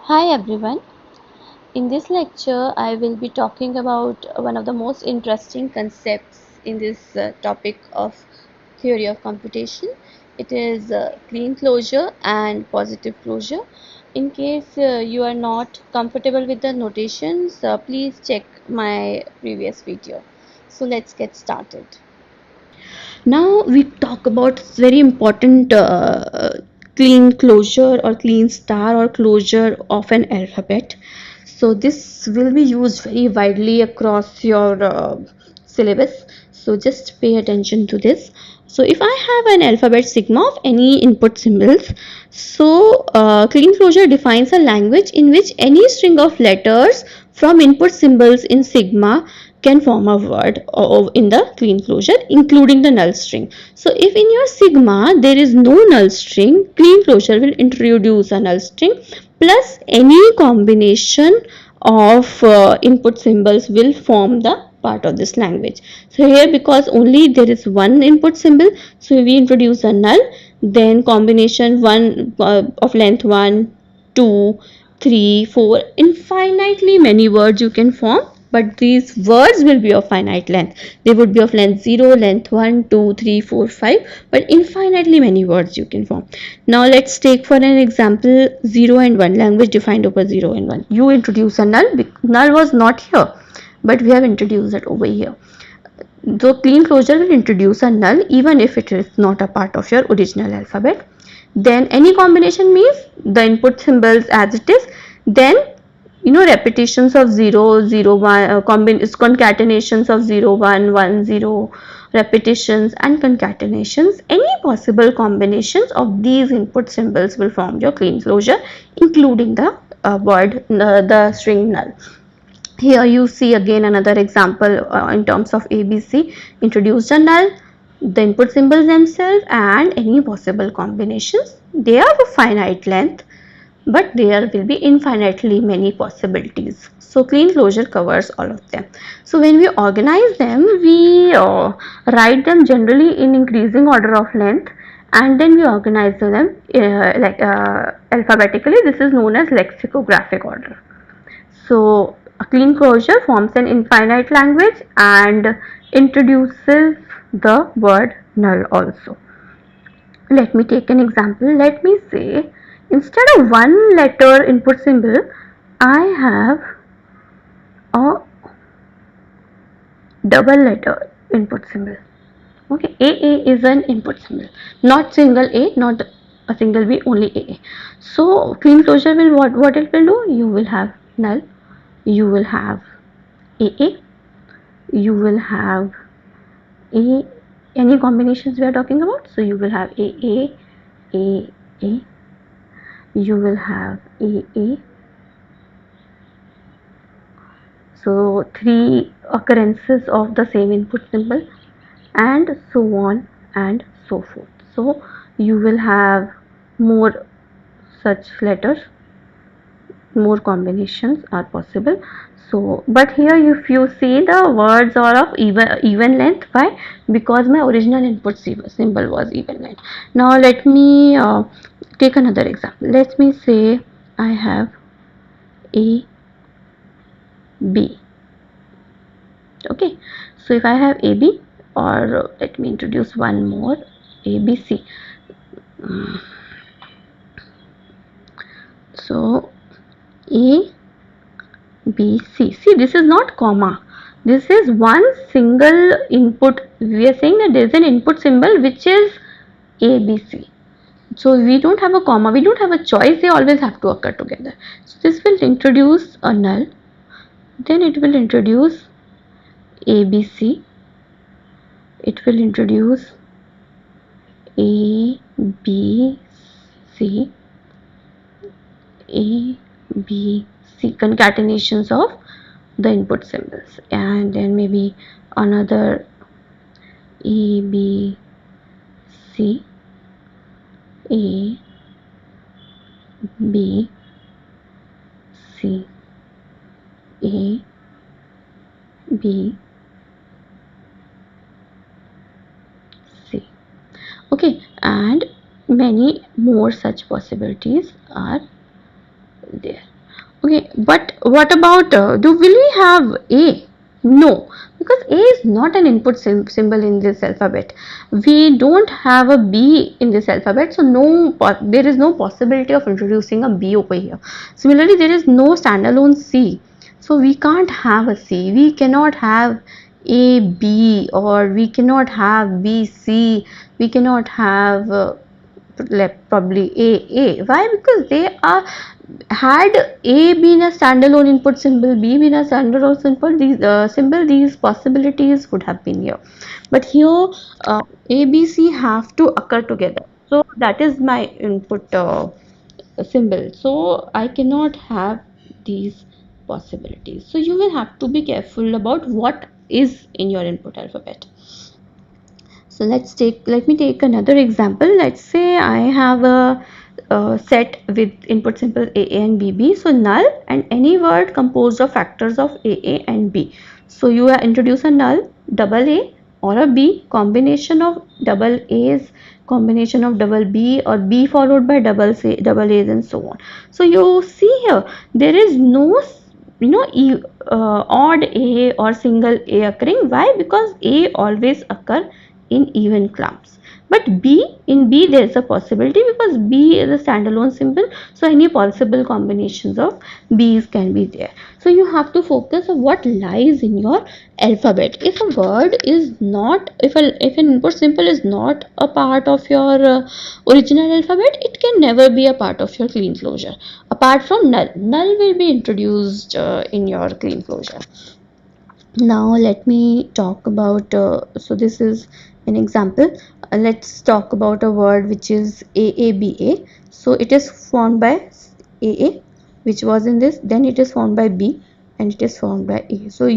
Hi everyone. In this lecture, I will be talking about one of the most interesting concepts in this topic of theory of computation. It is clean closure and positive closure. In case you are not comfortable with the notations, please check my previous video. So let's get started. Now we talk about very important clean closure or clean star or closure of an alphabet. So this will be used very widely across your syllabus. So just pay attention to this. So if I have an alphabet sigma of any input symbols, so clean closure defines a language in which any string of letters from input symbols in sigma can form a word in the clean closure, including the null string. So if in your sigma there is no null string, clean closure will introduce a null string plus any combination of input symbols will form the part of this language. So here, because only there is one input symbol, so we introduce a null, then combination one of length 1, 2, 3, 4, infinitely many words you can form, but these words will be of finite length. They would be of length 0, length 1, 2, 3, 4, 5, but infinitely many words you can form. Now let's take for an example 0 and 1, language defined over 0 and 1. You introduce a null. Null was not here, but we have introduced it over here. So clean closure will introduce a null even if it is not a part of your original alphabet. Then any combination means the input symbols as it is. Then repetitions of 0 0 1 concatenations of 0 1 1 0, repetitions and concatenations, any possible combinations of these input symbols will form your clean closure, including the the string null. Here you see again another example in terms of ABC. Introduce a null, the input symbols themselves and any possible combinations. They are of finite length, but there will be infinitely many possibilities. So clean closure covers all of them. So when we organize them, we write them generally in increasing order of length, and then we organize them alphabetically. This is known as lexicographic order. So a clean closure forms an infinite language and introduces the word null also. Let me take an example. Let me say instead of one letter input symbol, I have a double letter input symbol. Okay, AA is an input symbol, not single A, not a single B, only AA. So clean closure will what it will do? You will have null, you will have AA, you will have A, any combinations we are talking about. So you will have AA, AA, you will have AA. So three occurrences of the same input symbol, and so on and so forth. So you will have more such letters, more combinations are possible. So but here if you see, the words are of even length. Why? Because my original input symbol was even length. Now let me take another example. Let me say I have A, B. Okay, so if I have AB, or let me introduce one more, ABC. So A, B, C. See, this is not comma. This is one single input. We are saying that there is an input symbol which is A, B, C. So we don't have a comma. We don't have a choice. They always have to occur together. So this will introduce a null. Then it will introduce A, B, C. It will introduce A, B, C. A, B, C concatenations of the input symbols, and then maybe another A, B, C, A, B, C, A, B, C. Okay, and many more such possibilities are there. Okay, but what about will we have A? No, because A is not an input symbol in this alphabet. We don't have a B in this alphabet, so there is no possibility of introducing a B over here. Similarly, there is no standalone C, so we can't have a C. We cannot have A B, or we cannot have B C. We cannot have probably A. Why? Because they are, had A been a standalone input symbol, B been a standalone symbol, these possibilities would have been here. But here, A, B, C have to occur together. So that is my input symbol. So I cannot have these possibilities. So you will have to be careful about what is in your input alphabet. So let me take another example. Let's say I have a set with input symbol AA and BB. So null and any word composed of factors of AA and B. So you introduce a null, double A or a B, combination of double A's, combination of double B, or B followed by double A's, and so on. So you see here, there is no odd A or single A occurring. Why? Because A always occur in even clumps. But in B there is a possibility, because B is a standalone symbol, so any possible combinations of B's can be there. So you have to focus on what lies in your alphabet. If a word is not, if an input symbol is not a part of your original alphabet, it can never be a part of your clean closure. Apart from null, will be introduced in your clean closure. Now let me talk about, so this is an example. Let's talk about a word which is AABA. So it is formed by AA, which was in this, then it is formed by B, and it is formed by A. So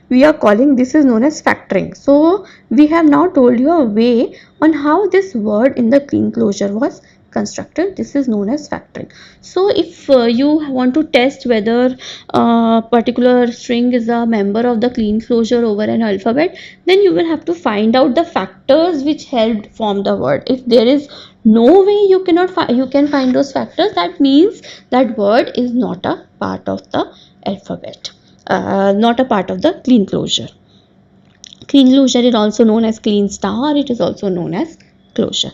we are calling this is known as factoring. So we have now told you a way on how this word in the clean closure was constructed. This is known as factoring. So if you want to test whether a particular string is a member of the clean closure over an alphabet, then you will have to find out the factors which helped form the word. If there is no way you can find those factors, that means that word is not a part of the alphabet, not a part of the clean closure. Clean closure is also known as clean star. It is also known as closure.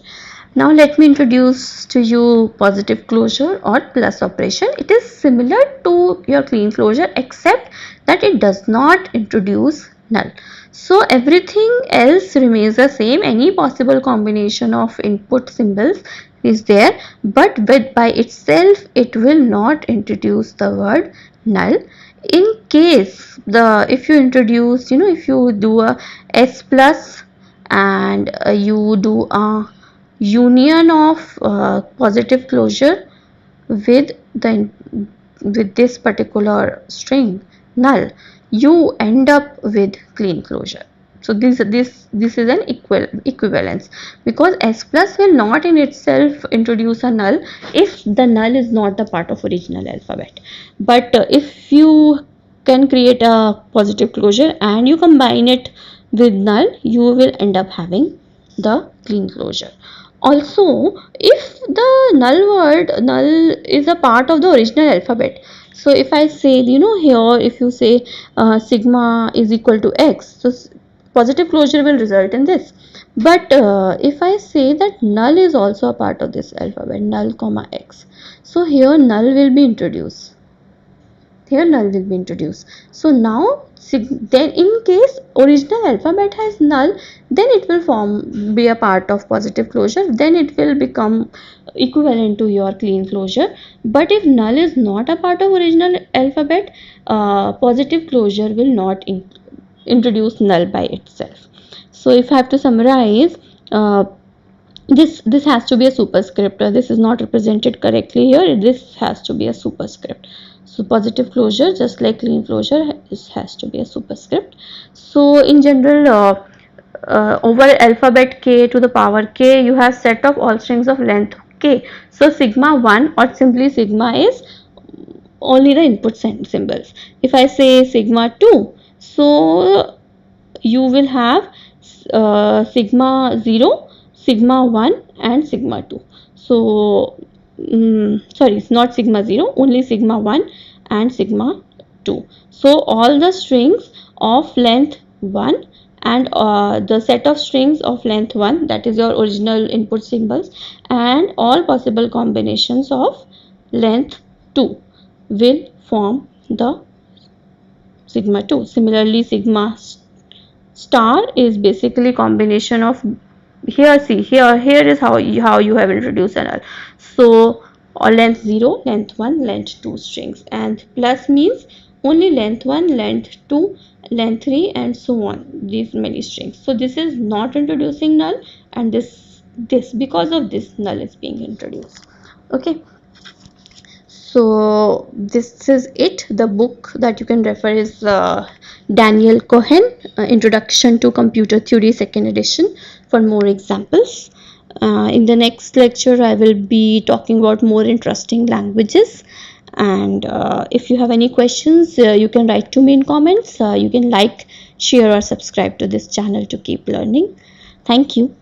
Now let me introduce to you positive closure or plus operation. It is similar to your clean closure, except that it does not introduce null. So everything else remains the same. Any possible combination of input symbols is there, but by itself it will not introduce the word null. In case if you introduce, if you do a S plus, and you do a union of positive closure with this particular string null, you end up with clean closure. So this is an equivalence, because S plus will not in itself introduce a null if the null is not a part of original alphabet. But if you can create a positive closure and you combine it with null, you will end up having the clean closure. Also, if the null is a part of the original alphabet, so if I say, here, if you say sigma is equal to x, so positive closure will result in this. But if I say that null is also a part of this alphabet, null comma x, so here null will be introduced. So now then in case original alphabet has null, then it will be a part of positive closure, then it will become equivalent to your clean closure. But if null is not a part of original alphabet, positive closure will not introduce null by itself. So if I have to summarize, this has to be a superscript. This is not represented correctly here. This has to be a superscript. So positive closure, just like clean closure, has to be a superscript. So in general, over alphabet k to the power k, you have set of all strings of length k. So sigma 1 or simply sigma is only the input symbols. If I say sigma 2, so you will have sigma 0, sigma 1 and sigma 2. So sorry, it's not sigma 0, only sigma 1 and sigma 2. So all the strings of length 1 and the set of strings of length 1, that is your original input symbols, and all possible combinations of length 2 will form the sigma 2. Similarly, sigma star is basically combination of, here see, here is how you have introduced a null. So length 0, length 1, length 2 strings, and plus means only length 1, length 2, length 3, and so on, these many strings. So this is not introducing null, and this because of this null is being introduced. Okay, so this is it. The book that you can refer is Daniel Cohen, Introduction to Computer Theory, second edition, for more examples. In the next lecture I will be talking about more interesting languages, and if you have any questions you can write to me in comments. You can like, share or subscribe to this channel to keep learning. Thank you.